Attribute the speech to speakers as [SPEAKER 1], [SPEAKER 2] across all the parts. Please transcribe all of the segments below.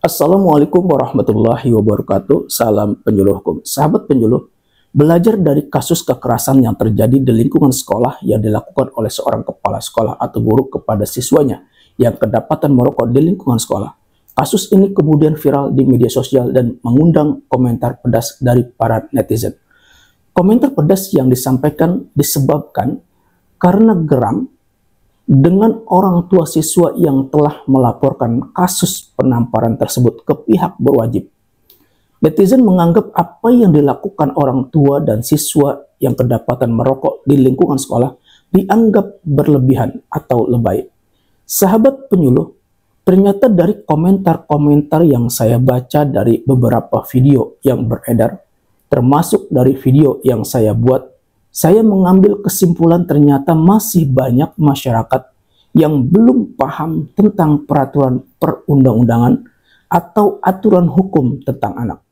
[SPEAKER 1] Assalamualaikum warahmatullahi wabarakatuh. Salam penyuluh hukum. Sahabat penyuluh, belajar dari kasus kekerasan yang terjadi di lingkungan sekolah yang dilakukan oleh seorang kepala sekolah atau guru kepada siswanya yang kedapatan merokok di lingkungan sekolah. Kasus ini kemudian viral di media sosial dan mengundang komentar pedas dari para netizen. Komentar pedas yang disampaikan disebabkan karena geram dengan orang tua siswa yang telah melaporkan kasus penamparan tersebut ke pihak berwajib. Netizen menganggap apa yang dilakukan orang tua dan siswa yang kedapatan merokok di lingkungan sekolah dianggap berlebihan atau lebay. Sahabat penyuluh, ternyata dari komentar-komentar yang saya baca dari beberapa video yang beredar, termasuk dari video yang saya buat, saya mengambil kesimpulan ternyata masih banyak masyarakat yang belum paham tentang peraturan perundang-undangan atau aturan hukum tentang anak.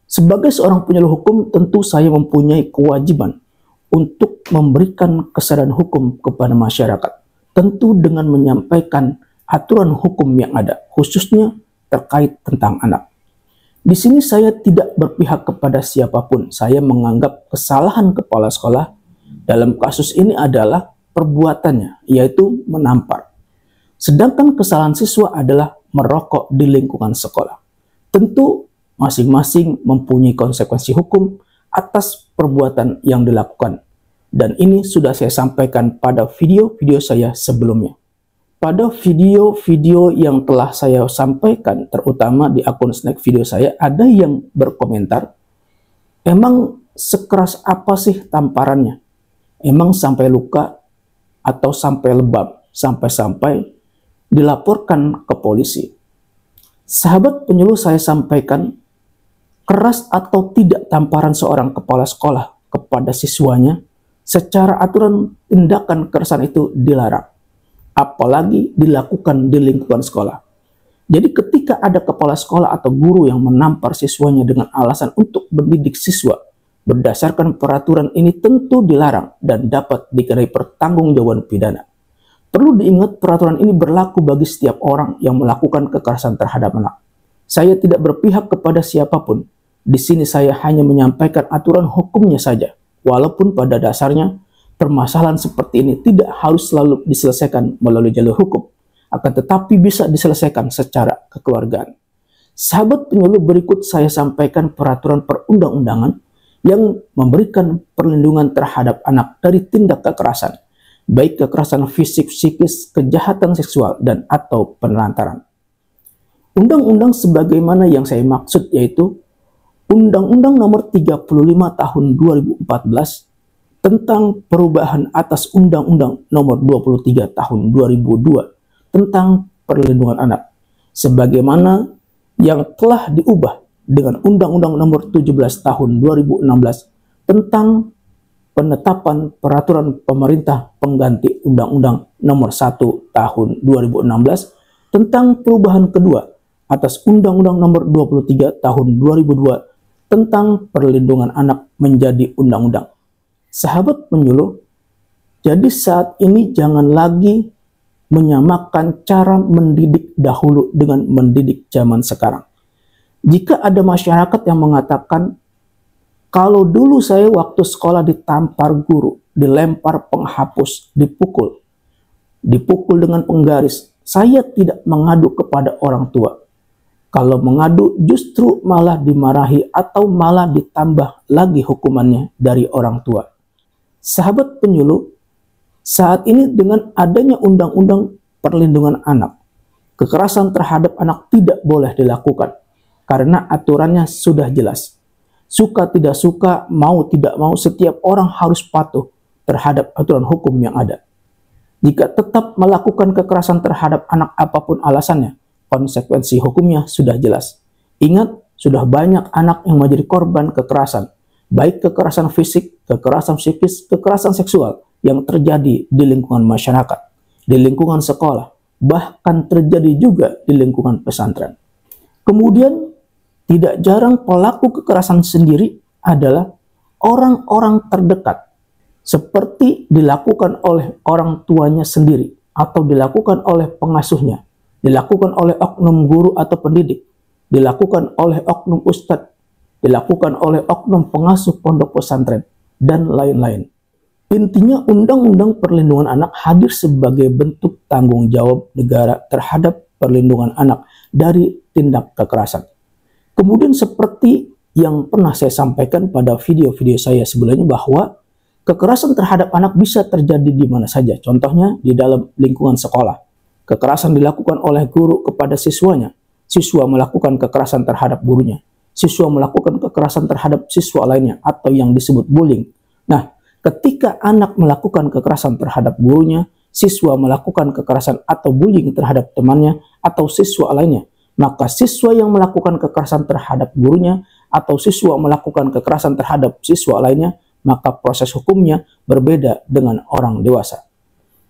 [SPEAKER 1] Sebagai seorang penyuluh hukum, tentu saya mempunyai kewajiban untuk memberikan kesadaran hukum kepada masyarakat, tentu dengan menyampaikan aturan hukum yang ada, khususnya terkait tentang anak. Di sini saya tidak berpihak kepada siapapun. Saya menganggap kesalahan kepala sekolah dalam kasus ini adalah perbuatannya, yaitu menampar. Sedangkan kesalahan siswa adalah merokok di lingkungan sekolah. Tentu masing-masing mempunyai konsekuensi hukum atas perbuatan yang dilakukan. Dan ini sudah saya sampaikan pada video-video saya sebelumnya. Pada video-video yang telah saya sampaikan, terutama di akun snack video saya, ada yang berkomentar, emang sekeras apa sih tamparannya? Emang sampai luka atau sampai lebam, sampai-sampai dilaporkan ke polisi? Sahabat penyuluh, saya sampaikan, keras atau tidak tamparan seorang kepala sekolah kepada siswanya, secara aturan tindakan kekerasan itu dilarang, apalagi dilakukan di lingkungan sekolah. Jadi ketika ada kepala sekolah atau guru yang menampar siswanya dengan alasan untuk mendidik siswa, berdasarkan peraturan ini tentu dilarang dan dapat dikenai pertanggungjawaban pidana. Perlu diingat peraturan ini berlaku bagi setiap orang yang melakukan kekerasan terhadap anak. Saya tidak berpihak kepada siapapun. Di sini saya hanya menyampaikan aturan hukumnya saja, walaupun pada dasarnya permasalahan seperti ini tidak harus selalu diselesaikan melalui jalur hukum, akan tetapi bisa diselesaikan secara kekeluargaan. Sahabat penyuluh, berikut saya sampaikan peraturan perundang-undangan yang memberikan perlindungan terhadap anak dari tindak kekerasan, baik kekerasan fisik, psikis, kejahatan seksual, dan atau penelantaran. Undang-undang sebagaimana yang saya maksud yaitu Undang-Undang Nomor 35 Tahun 2014 tentang perubahan atas Undang-Undang Nomor 23 Tahun 2002 tentang perlindungan anak, sebagaimana yang telah diubah dengan Undang-Undang Nomor 17 Tahun 2016 tentang penetapan peraturan pemerintah pengganti Undang-Undang Nomor 1 Tahun 2016 tentang perubahan kedua atas Undang-Undang Nomor 23 Tahun 2002 tentang perlindungan anak menjadi undang-undang. Sahabat penyuluh, jadi saat ini jangan lagi menyamakan cara mendidik dahulu dengan mendidik zaman sekarang. Jika ada masyarakat yang mengatakan, kalau dulu saya waktu sekolah ditampar guru, dilempar penghapus, dipukul dengan penggaris, saya tidak mengadu kepada orang tua. Kalau mengadu justru malah dimarahi atau malah ditambah lagi hukumannya dari orang tua. Sahabat penyuluh, saat ini dengan adanya undang-undang perlindungan anak, kekerasan terhadap anak tidak boleh dilakukan karena aturannya sudah jelas. Suka tidak suka, mau tidak mau, setiap orang harus patuh terhadap aturan hukum yang ada. Jika tetap melakukan kekerasan terhadap anak apapun alasannya, konsekuensi hukumnya sudah jelas. Ingat, sudah banyak anak yang menjadi korban kekerasan, baik kekerasan fisik, kekerasan psikis, kekerasan seksual yang terjadi di lingkungan masyarakat, di lingkungan sekolah, bahkan terjadi juga di lingkungan pesantren. Kemudian, tidak jarang pelaku kekerasan sendiri adalah orang-orang terdekat, seperti dilakukan oleh orang tuanya sendiri, atau dilakukan oleh pengasuhnya, dilakukan oleh oknum guru atau pendidik, dilakukan oleh oknum ustadz, dilakukan oleh oknum pengasuh pondok pesantren, dan lain-lain. Intinya, Undang-Undang Perlindungan Anak hadir sebagai bentuk tanggung jawab negara terhadap perlindungan anak dari tindak kekerasan. Kemudian seperti yang pernah saya sampaikan pada video-video saya sebelumnya, bahwa kekerasan terhadap anak bisa terjadi di mana saja. Contohnya di dalam lingkungan sekolah. Kekerasan dilakukan oleh guru kepada siswanya. Siswa melakukan kekerasan terhadap gurunya. Siswa melakukan kekerasan terhadap siswa lainnya atau yang disebut bullying. Nah, ketika anak melakukan kekerasan terhadap gurunya, siswa melakukan kekerasan atau bullying terhadap temannya atau siswa lainnya, maka siswa yang melakukan kekerasan terhadap gurunya atau siswa melakukan kekerasan terhadap siswa lainnya, maka proses hukumnya berbeda dengan orang dewasa.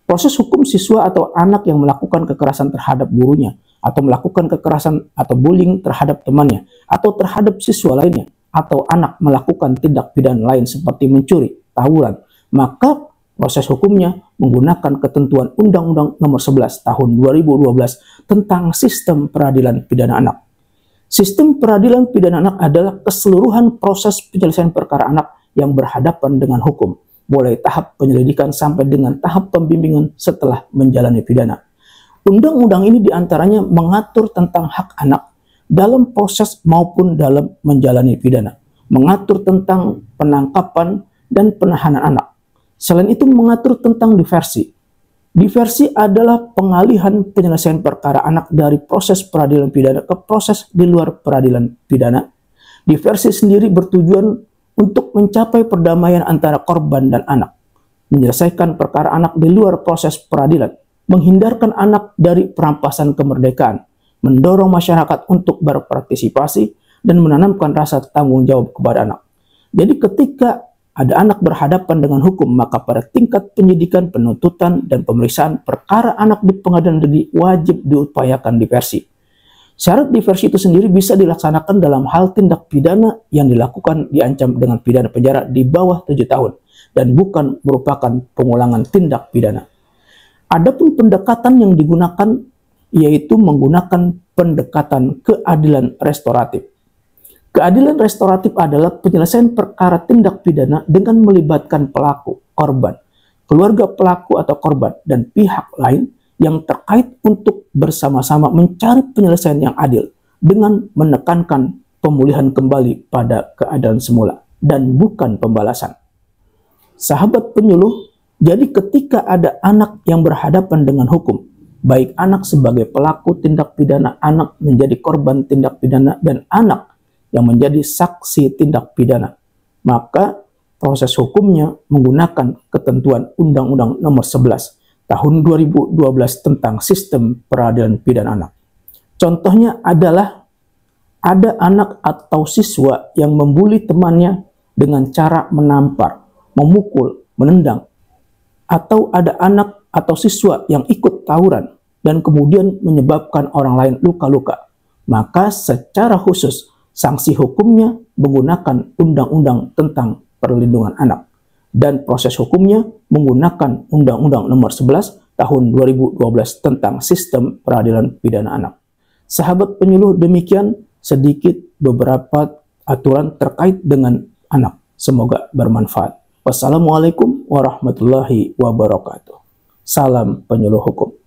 [SPEAKER 1] Proses hukum siswa atau anak yang melakukan kekerasan terhadap gurunya atau melakukan kekerasan atau bullying terhadap temannya atau terhadap siswa lainnya, atau anak melakukan tindak pidana lain seperti mencuri, tawuran, maka proses hukumnya menggunakan ketentuan Undang-Undang Nomor 11 Tahun 2012 tentang Sistem Peradilan Pidana Anak. Sistem peradilan pidana anak adalah keseluruhan proses penyelesaian perkara anak yang berhadapan dengan hukum, mulai tahap penyelidikan sampai dengan tahap pembimbingan setelah menjalani pidana. Undang-undang ini diantaranya mengatur tentang hak anak dalam proses maupun dalam menjalani pidana, mengatur tentang penangkapan dan penahanan anak. Selain itu mengatur tentang diversi. Diversi adalah pengalihan penyelesaian perkara anak dari proses peradilan pidana ke proses di luar peradilan pidana. Diversi sendiri bertujuan untuk mencapai perdamaian antara korban dan anak, menyelesaikan perkara anak di luar proses peradilan, menghindarkan anak dari perampasan kemerdekaan, mendorong masyarakat untuk berpartisipasi, dan menanamkan rasa tanggung jawab kepada anak. Jadi ketika ada anak berhadapan dengan hukum, maka pada tingkat penyidikan, penuntutan, dan pemeriksaan perkara anak di pengadilan negeri wajib diupayakan diversi. Syarat diversi itu sendiri bisa dilaksanakan dalam hal tindak pidana yang dilakukan diancam dengan pidana penjara di bawah 7 tahun dan bukan merupakan pengulangan tindak pidana. Adapun pendekatan yang digunakan yaitu menggunakan pendekatan keadilan restoratif. Keadilan restoratif adalah penyelesaian perkara tindak pidana dengan melibatkan pelaku, korban, keluarga pelaku atau korban, dan pihak lain yang terkait untuk bersama-sama mencari penyelesaian yang adil dengan menekankan pemulihan kembali pada keadaan semula dan bukan pembalasan. Sahabat penyuluh, jadi ketika ada anak yang berhadapan dengan hukum, baik anak sebagai pelaku tindak pidana, anak menjadi korban tindak pidana, dan anak yang menjadi saksi tindak pidana, maka proses hukumnya menggunakan ketentuan Undang-Undang Nomor 11 Tahun 2012 tentang Sistem Peradilan Pidana Anak. Contohnya adalah ada anak atau siswa yang membuli temannya dengan cara menampar, memukul, menendang, atau ada anak atau siswa yang ikut tawuran dan kemudian menyebabkan orang lain luka-luka, maka secara khusus sanksi hukumnya menggunakan Undang-Undang tentang Perlindungan Anak, dan proses hukumnya menggunakan Undang-Undang Nomor 11 Tahun 2012 tentang Sistem Peradilan Pidana Anak. Sahabat penyuluh, demikian sedikit beberapa aturan terkait dengan anak. Semoga bermanfaat. Wassalamualaikum warahmatullahi wabarakatuh. Salam penyuluh hukum.